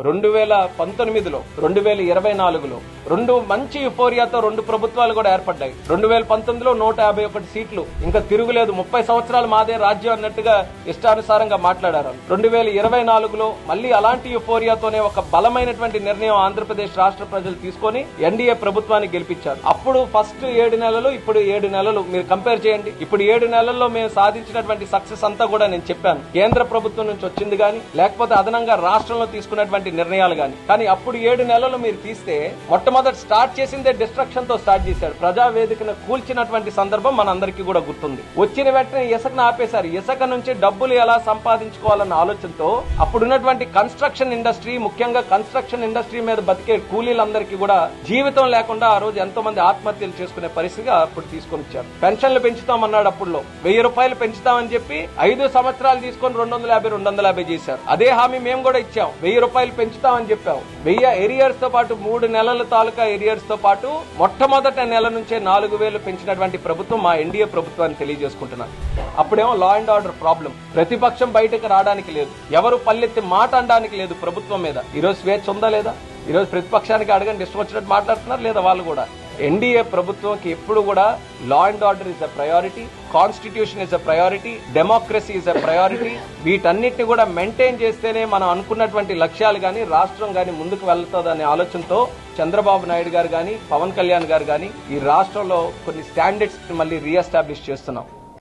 2019లో 2024లో రెండు మంచి యుఫోరియాతో రెండు ప్రభుత్వాలు కూడా ఏర్పడ్డాయి. 2019లో 151 సీట్లు, ఇంకా తిరుగులేదు, 30 సంవత్సరాలు మాదే రాజ్యం అన్నట్టుగా ఇష్టానుసారంగా మాట్లాడారు. 2024లో మళ్ళీ అలాంటి యుఫోరియాతోనే ఒక బలమైనటువంటి నిర్ణయం ఆంధ్రప్రదేశ్ రాష్ట్ర ప్రజలు తీసుకొని ఎన్డీఏ ప్రభుత్వాన్ని గెలిపించారు. అప్పుడు ఫస్ట్ 7 నెలలు, ఇప్పుడు 7 నెలలు మీరు కంపేర్ చేయండి. ఇప్పుడు 7 నెలల్లో మేము సాధించినటువంటి సక్సెస్ అంతా కూడా నేను చెప్పాను. కేంద్ర ప్రభుత్వం నుంచి వచ్చింది గానీ, లేకపోతే అదనంగా రాష్ట్రంలో తీసుకున్నటువంటి నిర్ణయాలు గానీ. కానీ అప్పుడు 7 నెలలు మీరు తీస్తే మొట్టమొదటి స్టార్ట్ చేసిందే డిస్ట్రక్షన్ తో స్టార్ట్ చేశాడు. ప్రజావేదికను కూల్చినటువంటి సందర్భం మనందరికీ కూడా గుర్తుంది. వచ్చిన వెంటనే ఇసుకను ఆపేశారు. ఇసుక నుంచి డబ్బులు ఎలా సంపాదించుకోవాలన్న ఆలోచనతో అప్పుడున్నటువంటి కన్స్ట్రక్షన్ ఇండస్ట్రీ, ముఖ్యంగా కన్స్ట్రక్షన్ ఇండస్ట్రీ మీద బతికే కూలీలందరికీ కూడా జీవితం లేకుండా ఆ రోజు ఎంతో మంది ఆత్మహత్యలు చేసుకునే పరిస్థితిగా అప్పుడు తీసుకొని వచ్చారు. పెన్షన్లు పెంచుతామన్నాడు. అప్పుడులో 1000 రూపాయలు పెంచుతామని చెప్పి 5 సంవత్సరాలు తీసుకొని 250 చేశారు. అదే హామీ మేము కూడా ఇచ్చాం. 1000 రూపాయలు పెంచుతామని చెప్పాం. 1000 ఏరియర్స్ తో పాటు 3 నెలల తాలూకా ఏరియర్స్ తో పాటు మొట్టమొదటి నెల నుంచే 4000 పెంచినటువంటి ప్రభుత్వం మా ఎన్డీఏ ప్రభుత్వాన్ని తెలియజేసుకుంటున్నాను. అప్పుడేమో లా అండ్ ఆర్డర్ ప్రాబ్లం, ప్రతిపక్షం బయటకు రావడానికి లేదు, ఎవరు పల్లెత్తి మాట అనడానికి లేదు ప్రభుత్వం మీద. ఈరోజు స్వేచ్ఛ ఉందా లేదా? ఈరోజు ప్రతిపక్షానికి అడగండి, ఇష్టం వచ్చినట్టు మాట్లాడుతున్నారు లేదా? వాళ్ళు కూడా ఎన్డీఏ ప్రభుత్వంకి ఎప్పుడు కూడా law and order is a priority, constitution is a priority, democracy is a priority. వీటన్నిటిని కూడా మెయింటైన్ చేస్తేనే మనం అనుకున్నటువంటి లక్ష్యాలు గాని, రాష్ట్రం గాని ముందుకు వెళ్తుందనే ఆలోచనతో చంద్రబాబు నాయుడు గారు గాని, పవన్ కళ్యాణ్ గారు గాని ఈ రాష్ట్రంలో కొన్ని స్టాండర్డ్స్ మళ్ళీ రీఎస్టాబ్లిష్ చేస్తున్నాం.